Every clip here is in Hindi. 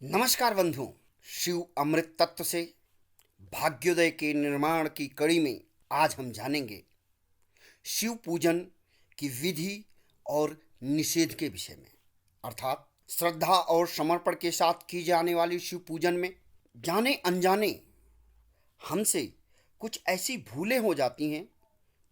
नमस्कार बंधुओं, शिव अमृत तत्व से भाग्योदय के निर्माण की कड़ी में आज हम जानेंगे शिव पूजन की विधि और निषेध के विषय में। अर्थात श्रद्धा और समर्पण के साथ की जाने वाली शिव पूजन में जाने अनजाने हमसे कुछ ऐसी भूलें हो जाती हैं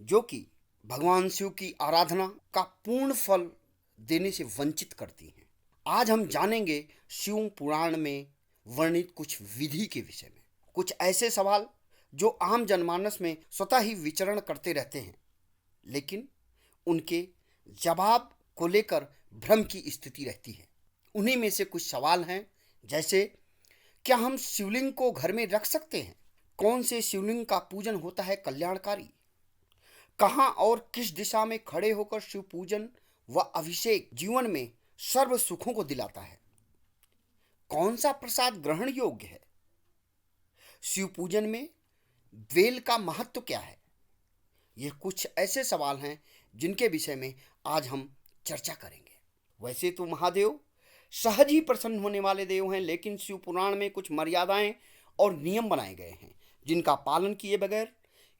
जो कि भगवान शिव की आराधना का पूर्ण फल देने से वंचित करती हैं। आज हम जानेंगे शिव पुराण में वर्णित कुछ विधि के विषय में। कुछ ऐसे सवाल जो आम जनमानस में स्वतः ही विचरण करते रहते हैं, लेकिन उनके जवाब को लेकर भ्रम की स्थिति रहती है। उन्हीं में से कुछ सवाल हैं, जैसे क्या हम शिवलिंग को घर में रख सकते हैं? कौन से शिवलिंग का पूजन होता है कल्याणकारी? कहाँ और किस दिशा में खड़े होकर शिव पूजन व अभिषेक जीवन में सर्व सुखों को दिलाता है? कौन सा प्रसाद ग्रहण योग्य है? शिव पूजन में बेल का महत्व क्या है? ये कुछ ऐसे सवाल हैं जिनके विषय में आज हम चर्चा करेंगे। वैसे तो महादेव सहज ही प्रसन्न होने वाले देव हैं, लेकिन शिव पुराण में कुछ मर्यादाएं और नियम बनाए गए हैं जिनका पालन किए बगैर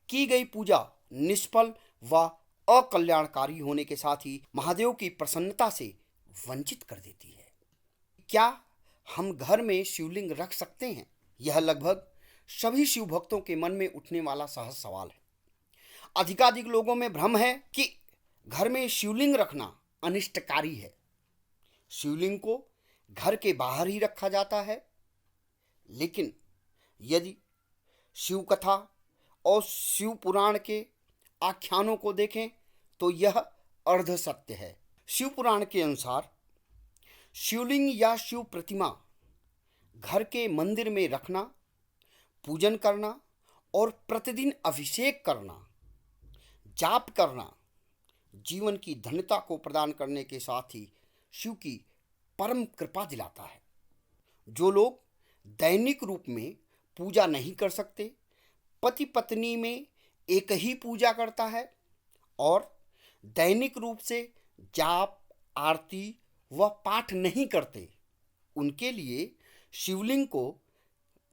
की गई पूजा निष्फल व अकल्याणकारी होने के साथ ही महादेव की प्रसन्नता से वंचित कर देती है। क्या हम घर में शिवलिंग रख सकते हैं? यह लगभग सभी शिव भक्तों के मन में उठने वाला सहज सवाल है। अधिकाधिक लोगों में भ्रम है कि घर में शिवलिंग रखना अनिष्टकारी है। शिवलिंग को घर के बाहर ही रखा जाता है, लेकिन यदि शिव कथा और शिव पुराण के आख्यानों को देखें तो यह अर्ध सत्य है। शिव पुराण के अनुसार शिवलिंग या शिव प्रतिमा घर के मंदिर में रखना, पूजन करना और प्रतिदिन अभिषेक करना, जाप करना जीवन की धन्यता को प्रदान करने के साथ ही शिव की परम कृपा दिलाता है। जो लोग दैनिक रूप में पूजा नहीं कर सकते, पति पत्नी में एक ही पूजा करता है और दैनिक रूप से जाप, आरती व पाठ नहीं करते, उनके लिए शिवलिंग को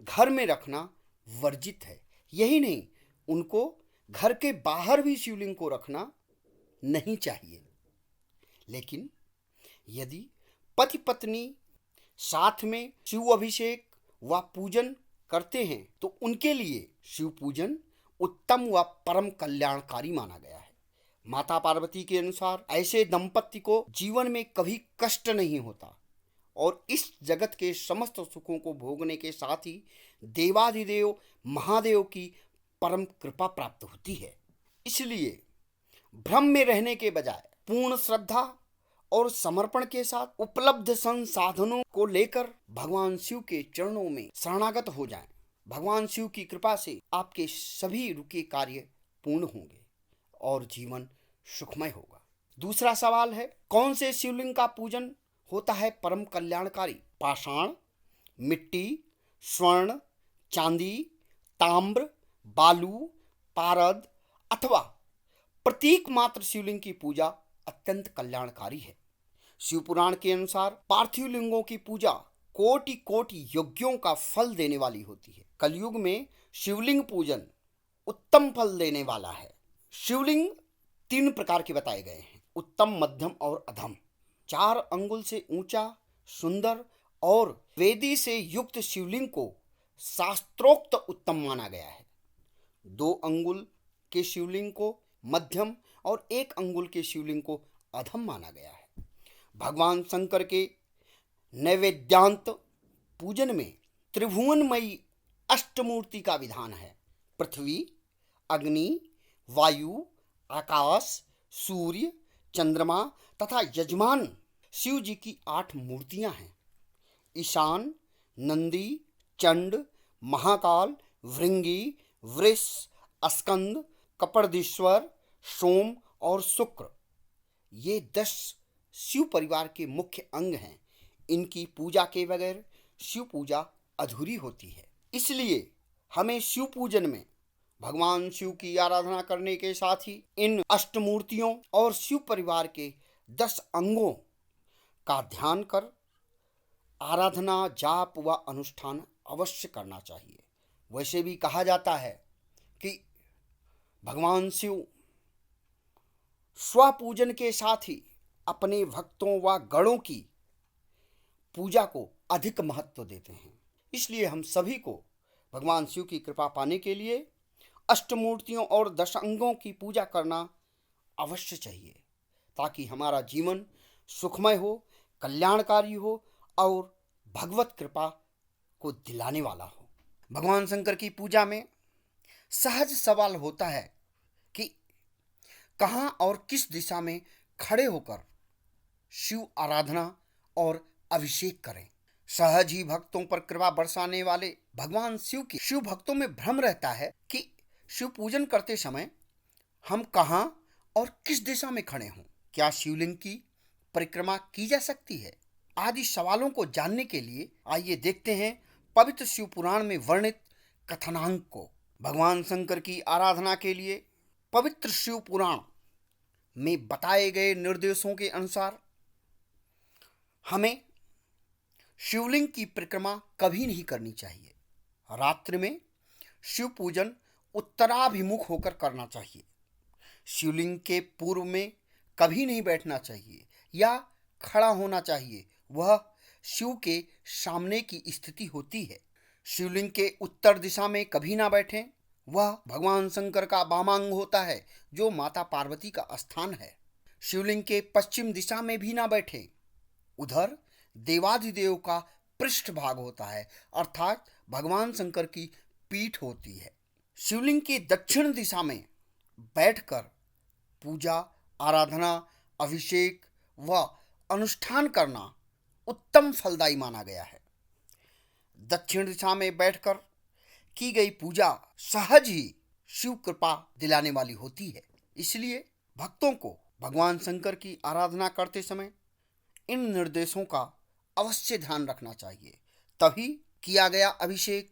घर में रखना वर्जित है। यही नहीं, उनको घर के बाहर भी शिवलिंग को रखना नहीं चाहिए। लेकिन यदि पति पत्नी साथ में शिव अभिषेक व पूजन करते हैं तो उनके लिए शिव पूजन उत्तम व परम कल्याणकारी माना गया है। माता पार्वती के अनुसार ऐसे दंपति को जीवन में कभी कष्ट नहीं होता और इस जगत के समस्त सुखों को भोगने के साथ ही देवाधिदेव महादेव की परम कृपा प्राप्त होती है। इसलिए भ्रम में रहने के बजाय पूर्ण श्रद्धा और समर्पण के साथ उपलब्ध संसाधनों को लेकर भगवान शिव के चरणों में शरणागत हो जाएं। भगवान शिव की कृपा से आपके सभी रुके कार्य पूर्ण होंगे और जीवन सुखमय होगा। दूसरा सवाल है, कौन से शिवलिंग का पूजन होता है परम कल्याणकारी? पाषाण, मिट्टी, स्वर्ण, चांदी, ताम्र, बालू, पारद अथवा प्रतीक मात्र शिवलिंग की पूजा अत्यंत कल्याणकारी है। शिव पुराण के अनुसार पार्थिव लिंगों की पूजा कोटि कोटि यज्ञों का फल देने वाली होती है। कलयुग में शिवलिंग पूजन उत्तम फल देने वाला है। शिवलिंग 3 प्रकार के बताए गए हैं, उत्तम, मध्यम और अधम। 4 अंगुल से ऊंचा, सुंदर और वेदी से युक्त शिवलिंग को शास्त्रोक्त उत्तम माना गया है। 2 अंगुल के शिवलिंग को मध्यम और 1 अंगुल के शिवलिंग को अधम माना गया है। भगवान शंकर के नैवेद्यांत पूजन में त्रिभुवनमयी अष्टमूर्ति का विधान है। पृथ्वी, अग्नि, वायु, आकाश, सूर्य, चंद्रमा तथा यजमान शिव जी की 8 मूर्तियां हैं। ईशान, नंदी, चंड, महाकाल, भृंगी, वृष, स्कंद, कपर्दीश्वर, सोम और शुक्र, ये 10 शिव परिवार के मुख्य अंग हैं। इनकी पूजा के बगैर शिव पूजा अधूरी होती है। इसलिए हमें शिव पूजन में भगवान शिव की आराधना करने के साथ ही इन अष्टमूर्तियों और शिव परिवार के 10 अंगों का ध्यान कर आराधना, जाप व अनुष्ठान अवश्य करना चाहिए। वैसे भी कहा जाता है कि भगवान शिव स्वपूजन के साथ ही अपने भक्तों व गणों की पूजा को अधिक महत्व देते हैं। इसलिए हम सभी को भगवान शिव की कृपा पाने के लिए अष्टमूर्तियों और दश अंगों की पूजा करना अवश्य चाहिए, ताकि हमारा जीवन सुखमय हो, कल्याणकारी हो और भगवत कृपा को दिलाने वाला हो। भगवान शंकर की पूजा में सहज सवाल होता है कि कहाँ और किस दिशा में खड़े होकर शिव आराधना और अभिषेक करें। सहज ही भक्तों पर कृपा बरसाने वाले भगवान शिव के शिव भक्तों में भ्रम रहता है कि शिव पूजन करते समय हम कहाँ और किस दिशा में खड़े हों, क्या शिवलिंग की परिक्रमा की जा सकती है, आदि सवालों को जानने के लिए आइए देखते हैं पवित्र शिव पुराण में वर्णित कथनांक को। भगवान शंकर की आराधना के लिए पवित्र शिव पुराण में बताए गए निर्देशों के अनुसार हमें शिवलिंग की परिक्रमा कभी नहीं करनी चाहिए। रात्रि में शिव पूजन उत्तराभिमुख होकर करना चाहिए। शिवलिंग के पूर्व में कभी नहीं बैठना चाहिए या खड़ा होना चाहिए, वह शिव के सामने की स्थिति होती है। शिवलिंग के उत्तर दिशा में कभी ना बैठें, वह भगवान शंकर का वामांग होता है जो माता पार्वती का स्थान है। शिवलिंग के पश्चिम दिशा में भी ना बैठें, उधर देवाधिदेव का पृष्ठ भाग होता है, अर्थात भगवान शंकर की पीठ होती है। शिवलिंग के दक्षिण दिशा में बैठकर पूजा, आराधना, अभिषेक व अनुष्ठान करना उत्तम फलदायी माना गया है। दक्षिण दिशा में बैठकर की गई पूजा सहज ही शिव कृपा दिलाने वाली होती है। इसलिए भक्तों को भगवान शंकर की आराधना करते समय इन निर्देशों का अवश्य ध्यान रखना चाहिए, तभी किया गया अभिषेक,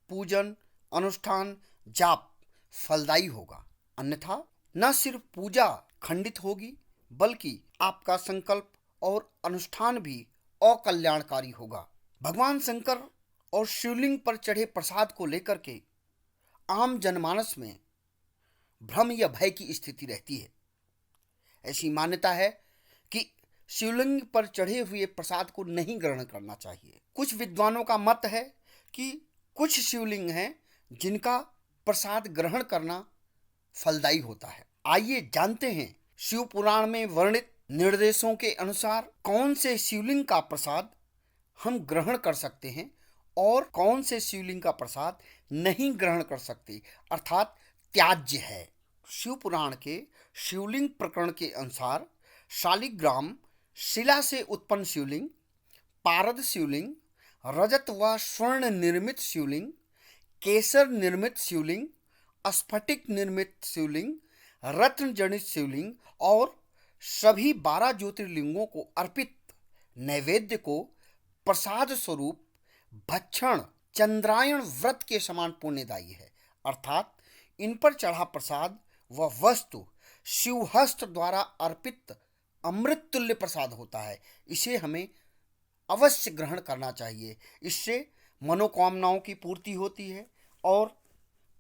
पूजन, अनुष्ठान, जाप फलदायी होगा। अन्यथा न सिर्फ पूजा खंडित होगी बल्कि आपका संकल्प और अनुष्ठान भी अकल्याणकारी होगा। भगवान शंकर और शिवलिंग पर चढ़े प्रसाद को लेकर के आम जनमानस में भ्रम या भय की स्थिति रहती है। ऐसी मान्यता है कि शिवलिंग पर चढ़े हुए प्रसाद को नहीं ग्रहण करना चाहिए। कुछ विद्वानों का मत है कि कुछ शिवलिंग हैं जिनका प्रसाद ग्रहण करना फलदायी होता है। आइए जानते हैं शिव पुराण में वर्णित निर्देशों के अनुसार कौन से शिवलिंग का प्रसाद हम ग्रहण कर सकते हैं और कौन से शिवलिंग का प्रसाद नहीं ग्रहण कर सकते, अर्थात त्याज्य है। शिव पुराण के शिवलिंग प्रकरण के अनुसार शालिग्राम शिला से उत्पन्न शिवलिंग, पारद शिवलिंग, रजत व स्वर्ण निर्मित शिवलिंग, केसर निर्मित शिवलिंग, स्फटिक निर्मित शिवलिंग, रत्न जनित शिवलिंग और सभी 12 ज्योतिर्लिंगों को अर्पित नैवेद्य को प्रसाद स्वरूप भक्षण चंद्रायण व्रत के समान पुण्यदायी है, अर्थात इन पर चढ़ा प्रसाद व वस्तु शिवहस्त द्वारा अर्पित अमृत तुल्य प्रसाद होता है। इसे हमें अवश्य ग्रहण करना चाहिए। इससे मनोकामनाओं की पूर्ति होती है और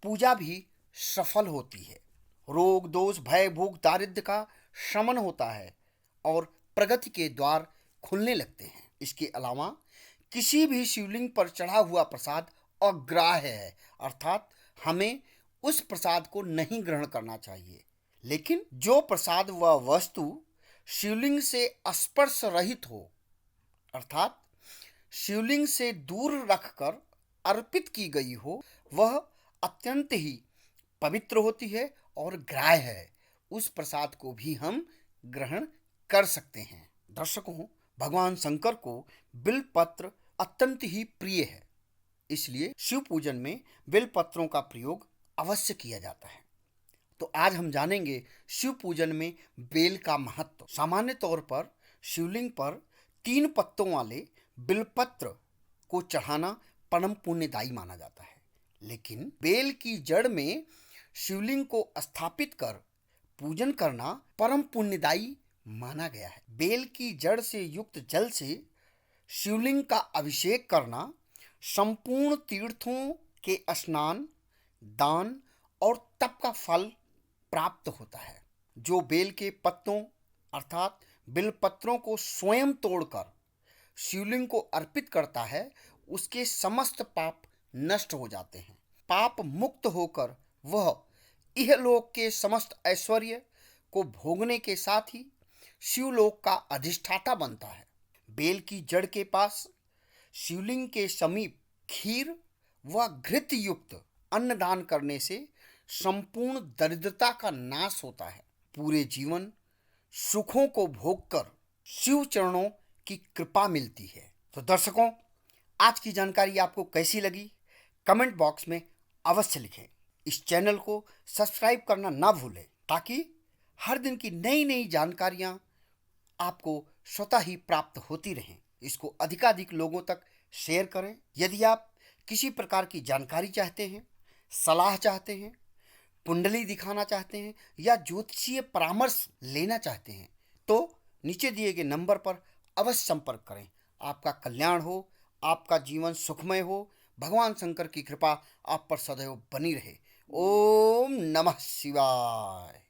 पूजा भी सफल होती है। रोग, दोष, भय, भूख, दारिद्र्य का शमन होता है और प्रगति के द्वार खुलने लगते हैं। इसके अलावा किसी भी शिवलिंग पर चढ़ा हुआ प्रसाद अग्राह्य है, अर्थात हमें उस प्रसाद को नहीं ग्रहण करना चाहिए। लेकिन जो प्रसाद व वस्तु शिवलिंग से स्पर्श रहित हो, अर्थात शिवलिंग से दूर रखकर अर्पित की गई हो, वह अत्यंत ही पवित्र होती है और ग्राह्य है। उस प्रसाद को भी हम ग्रहण कर सकते हैं। दर्शकों, भगवान शंकर को बिल्वपत्र अत्यंत ही प्रिय है, इसलिए शिव पूजन में बिल्वपत्रों का प्रयोग अवश्य किया जाता है। तो आज हम जानेंगे शिव पूजन में बेल का महत्व। सामान्य तौर पर शिवलिंग पर 3 पत्तों वाले बिल्वपत्र को चढ़ाना परम पुण्यदायी माना जाता है, लेकिन बेल की जड़ में शिवलिंग को स्थापित कर पूजन करना परम पुण्यदायी माना गया है। बेल की जड़ से युक्त जल से शिवलिंग का अभिषेक करना संपूर्ण तीर्थों के स्नान, दान और तप का फल प्राप्त होता है। जो बेल के पत्तों अर्थात बिल्वपत्रों को स्वयं तोड़कर शिवलिंग को अर्पित करता है, उसके समस्त पाप नष्ट हो जाते हैं। पाप मुक्त होकर वह इहलोक के समस्त ऐश्वर्य को भोगने के साथ ही शिवलोक का अधिष्ठाता बनता है। बेल की जड़ के पास शिवलिंग के समीप खीर व घृत युक्त अन्नदान करने से संपूर्ण दरिद्रता का नाश होता है। पूरे जीवन सुखों को भोगकर शिव चरणों की कृपा मिलती है। तो दर्शकों, आज की जानकारी आपको कैसी लगी कमेंट बॉक्स में अवश्य लिखें। इस चैनल को सब्सक्राइब करना ना भूलें ताकि हर दिन की नई नई जानकारियां आपको स्वतः ही प्राप्त होती रहें। इसको अधिकाधिक लोगों तक शेयर करें। यदि आप किसी प्रकार की जानकारी चाहते हैं, सलाह चाहते हैं, कुंडली दिखाना चाहते हैं या ज्योतिषीय परामर्श लेना चाहते हैं तो नीचे दिए गए नंबर पर अवश्य संपर्क करें। आपका कल्याण हो, आपका जीवन सुखमय हो, भगवान शंकर की कृपा आप पर सदैव बनी रहे। ओम नमः शिवाय।